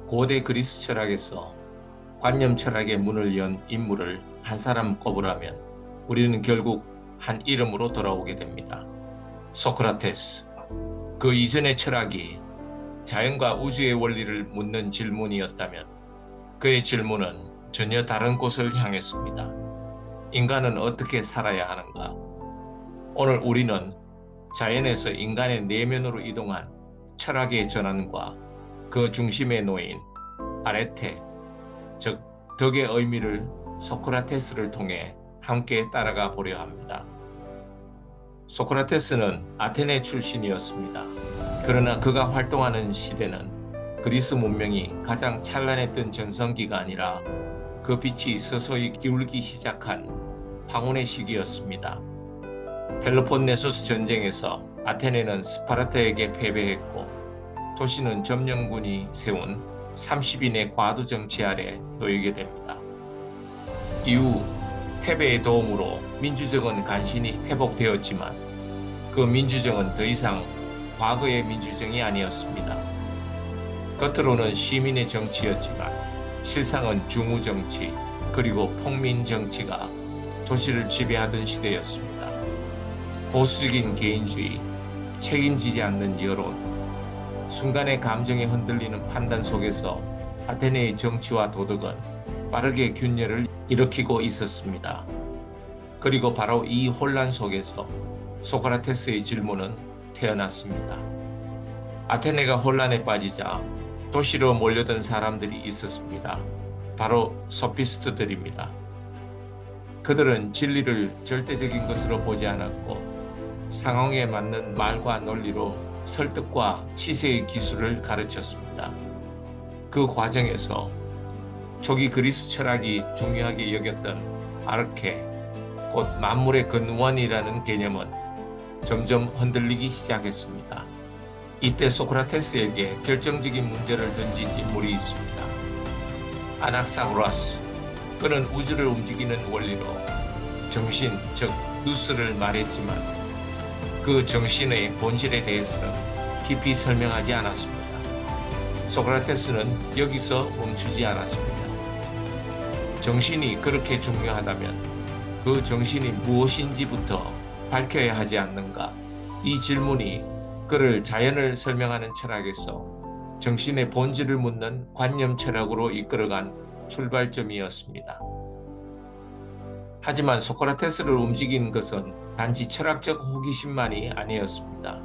고대 그리스 철학에서 관념 철학의 문을 연 인물을 한 사람 꼽으라면 우리는 결국 한 이름으로 돌아오게 됩니다. 소크라테스. 그 이전의 철학이 자연과 우주의 원리를 묻는 질문이었다면 그의 질문은 전혀 다른 곳을 향했습니다. 인간은 어떻게 살아야 하는가? 오늘 우리는 자연에서 인간의 내면으로 이동한 철학의 전환과 그 중심에 놓인 아레테, 즉 덕의 의미를 소크라테스를 통해 함께 따라가 보려 합니다. 소크라테스는 아테네 출신이었습니다. 그러나 그가 활동하는 시대는 그리스 문명이 가장 찬란했던 전성기가 아니라 그 빛이 서서히 기울기 시작한 황혼의 시기였습니다. 펠로폰네소스 전쟁에서 아테네는 스파르타에게 패배했고 도시는 점령군이 세운 30인의 과도 정치 아래 놓이게 됩니다. 이후 테베의 도움으로 민주정은 간신히 회복되었지만 그 민주정은 더 이상 과거의 민주정이 아니었습니다. 겉으로는 시민의 정치였지만 실상은 중우정치 그리고 폭민정치가 도시를 지배하던 시대였습니다. 보수적인 개인주의, 책임지지 않는 여론, 순간의 감정에 흔들리는 판단 속에서 아테네의 정치와 도덕은 빠르게 균열을 일으키고 있었습니다. 그리고 바로 이 혼란 속에서 소크라테스의 질문은 태어났습니다. 아테네가 혼란에 빠지자 도시로 몰려든 사람들이 있었습니다. 바로 소피스트들입니다. 그들은 진리를 절대적인 것으로 보지 않았고 상황에 맞는 말과 논리로 설득과 치세의 기술을 가르쳤습니다. 그 과정에서 초기 그리스 철학이 중요하게 여겼던 아르케, 곧 만물의 근원이라는 개념은 점점 흔들리기 시작했습니다. 이때 소크라테스에게 결정적인 문제를 던진 인물이 있습니다. 아낙사고라스. 그는 우주를 움직이는 원리로 정신, 즉 누스를 말했지만 그 정신의 본질에 대해서는 깊이 설명하지 않았습니다. 소크라테스는 여기서 멈추지 않았습니다. 정신이 그렇게 중요하다면 그 정신이 무엇인지부터 밝혀야 하지 않는가? 이 질문이 그를 자연을 설명하는 철학에서 정신의 본질을 묻는 관념 철학으로 이끌어간 출발점이었습니다. 하지만 소크라테스를 움직인 것은 단지 철학적 호기심만이 아니었습니다.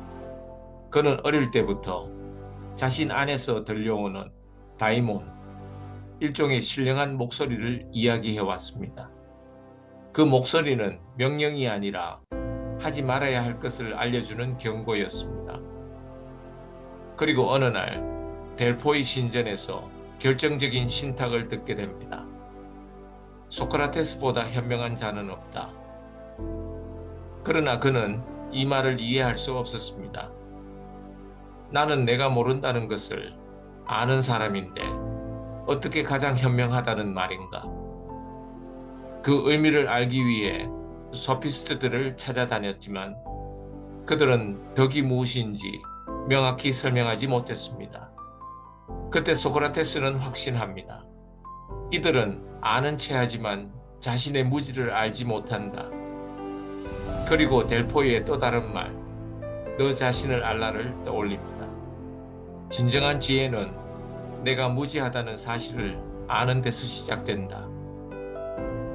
그는 어릴 때부터 자신 안에서 들려오는 다이몬, 일종의 신령한 목소리를 이야기해왔습니다. 그 목소리는 명령이 아니라 하지 말아야 할 것을 알려주는 경고였습니다. 그리고 어느 날 델포이 신전에서 결정적인 신탁을 듣게 됩니다. 소크라테스보다 현명한 자는 없다. 그러나 그는 이 말을 이해할 수 없었습니다. 나는 내가 모른다는 것을 아는 사람인데 어떻게 가장 현명하다는 말인가? 그 의미를 알기 위해 소피스트들을 찾아다녔지만 그들은 덕이 무엇인지 명확히 설명하지 못했습니다. 그때 소크라테스는 확신합니다. 이들은 아는 체하지만 자신의 무지를 알지 못한다. 그리고 델포이의 또 다른 말, 너 자신을 알라를 떠올립니다. 진정한 지혜는 내가 무지하다는 사실을 아는 데서 시작된다.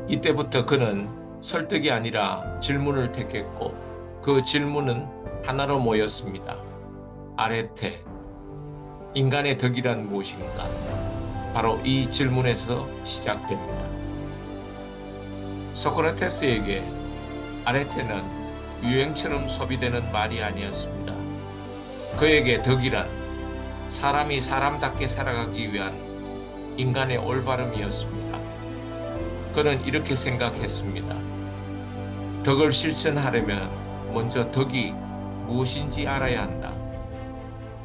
이때부터 그는 설득이 아니라 질문을 택했고 그 질문은 하나로 모였습니다. 아레테, 인간의 덕이란 무엇인가? 바로 이 질문에서 시작됩니다. 소크라테스에게 아레테는 유행처럼 소비되는 말이 아니었습니다. 그에게 덕이란 사람이 사람답게 살아가기 위한 인간의 올바름이었습니다. 그는 이렇게 생각했습니다. 덕을 실천하려면 먼저 덕이 무엇인지 알아야 한다.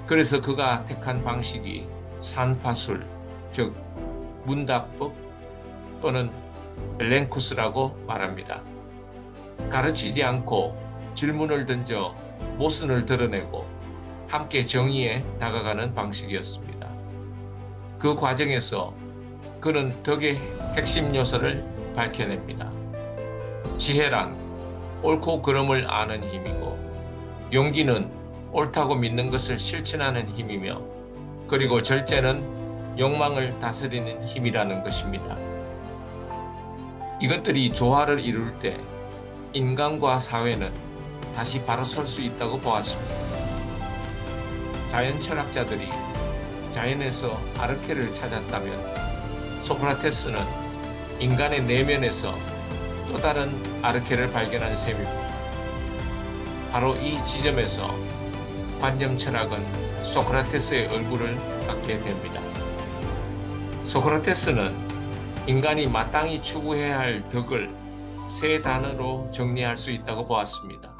그래서 그가 택한 방식이 산파술, 즉 문답법 또는 벨렌코스라고 말합니다. 가르치지 않고 질문을 던져 모순을 드러내고 함께 정의에 다가가는 방식이었습니다. 그 과정에서 그는 덕의 핵심 요소를 밝혀냅니다. 지혜란 옳고 그름을 아는 힘이고, 용기는 옳다고 믿는 것을 실천하는 힘이며, 그리고 절제는 욕망을 다스리는 힘이라는 것입니다. 이것들이 조화를 이룰 때 인간과 사회는 다시 바로 설 수 있다고 보았습니다. 자연 철학자들이 자연에서 아르케를 찾았다면, 소크라테스는 인간의 내면에서 또 다른 아르케를 발견한 셈입니다. 바로 이 지점에서 관념 철학은 소크라테스의 얼굴을 갖게 됩니다. 소크라테스는 인간이 마땅히 추구해야 할 덕을 세 단어로 정리할 수 있다고 보았습니다.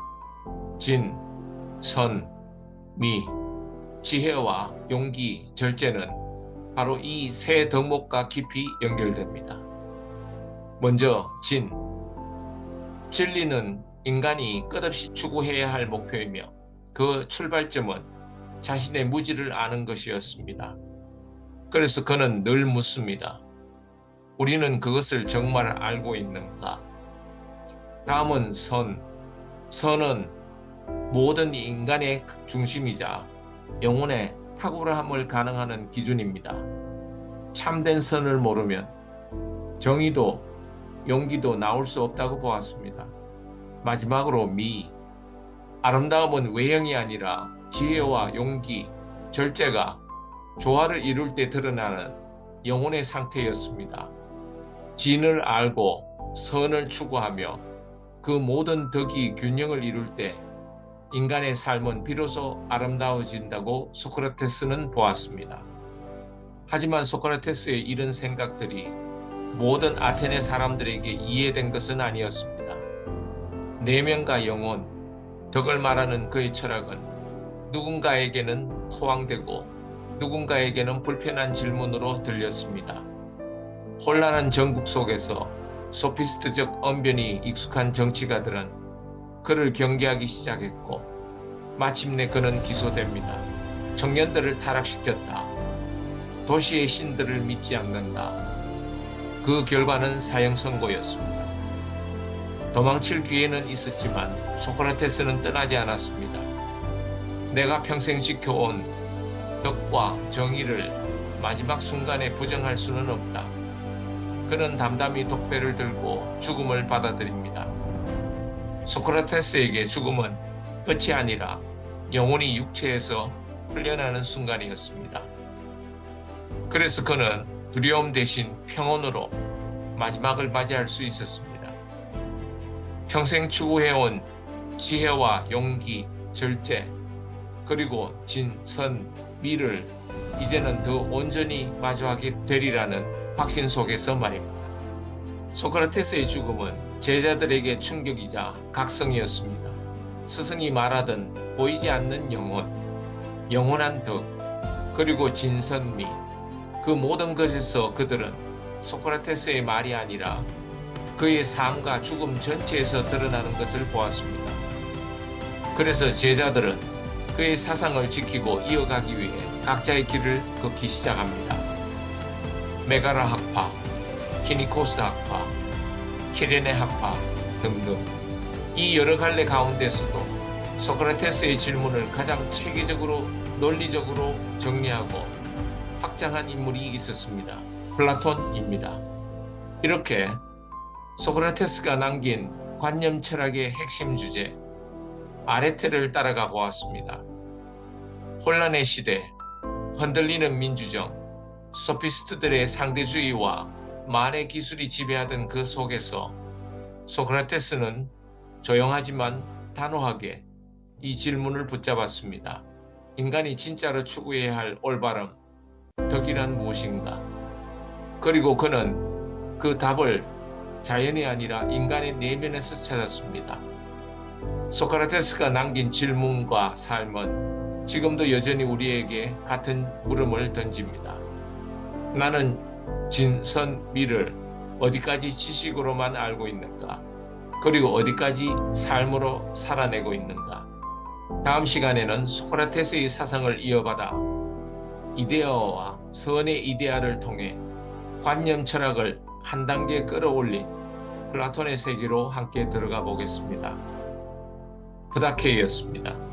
진, 선, 미, 지혜와 용기, 절제는 바로 이 세 덕목과 깊이 연결됩니다. 먼저 진, 진리는 인간이 끝없이 추구해야 할 목표이며, 그 출발점은 자신의 무지를 아는 것이었습니다. 그래서 그는 늘 묻습니다. 우리는 그것을 정말 알고 있는가? 다음은 선. 선은 모든 인간의 중심이자 영혼의 탁월함을 가능하는 기준입니다. 참된 선을 모르면 정의도 용기도 나올 수 없다고 보았습니다. 마지막으로 미. 아름다움은 외형이 아니라 지혜와 용기, 절제가 조화를 이룰 때 드러나는 영혼의 상태였습니다. 진을 알고 선을 추구하며 그 모든 덕이 균형을 이룰 때 인간의 삶은 비로소 아름다워진다고 소크라테스는 보았습니다. 하지만 소크라테스의 이런 생각들이 모든 아테네 사람들에게 이해된 것은 아니었습니다. 내면과 영혼, 덕을 말하는 그의 철학은 누군가에게는 허황되고 누군가에게는 불편한 질문으로 들렸습니다. 혼란한 전국 속에서 소피스트적 언변이 익숙한 정치가들은 그를 경계하기 시작했고, 마침내 그는 기소됩니다. 청년들을 타락시켰다. 도시의 신들을 믿지 않는다. 그 결과는 사형 선고였습니다. 도망칠 기회는 있었지만 소크라테스는 떠나지 않았습니다. 내가 평생 지켜온 덕과 정의를 마지막 순간에 부정할 수는 없다. 그는 담담히 독배를 들고 죽음을 받아들입니다. 소크라테스에게 죽음은 끝이 아니라 영혼이 육체에서 풀려나는 순간이었습니다. 그래서 그는 두려움 대신 평온으로 마지막을 맞이할 수 있었습니다. 평생 추구해온 지혜와 용기, 절제, 그리고 진, 선, 미를 이제는 더 온전히 마주하게 되리라는 확신 속에서 말입니다. 소크라테스의 죽음은 제자들에게 충격이자 각성이었습니다. 스승이 말하던 보이지 않는 영혼, 영원한 덕, 그리고 진선미, 그 모든 것에서 그들은 소크라테스의 말이 아니라 그의 삶과 죽음 전체에서 드러나는 것을 보았습니다. 그래서 제자들은 그의 사상을 지키고 이어가기 위해 각자의 길을 걷기 시작합니다. 메가라 학파, 키니코스 학파, 키레네 학파 등등. 이 여러 갈래 가운데서도 소크라테스의 질문을 가장 체계적으로 논리적으로 정리하고 확장한 인물이 있었습니다. 플라톤입니다. 이렇게 소크라테스가 남긴 관념 철학의 핵심 주제 아레테를 따라가 보았습니다. 혼란의 시대, 흔들리는 민주정, 소피스트들의 상대주의와 말의 기술이 지배하던 그 속에서 소크라테스는 조용하지만 단호하게 이 질문을 붙잡았습니다. 인간이 진짜로 추구해야 할 올바름, 덕이란 무엇인가? 그리고 그는 그 답을 자연이 아니라 인간의 내면에서 찾았습니다. 소크라테스가 남긴 질문과 삶은 지금도 여전히 우리에게 같은 물음을 던집니다. 나는 진, 선, 미를 어디까지 지식으로만 알고 있는가? 그리고 어디까지 삶으로 살아내고 있는가? 다음 시간에는 소크라테스의 사상을 이어받아 이데아와 선의 이데아를 통해 관념 철학을 한 단계 끌어올린 플라톤의 세계로 함께 들어가 보겠습니다. 부다케이였습니다.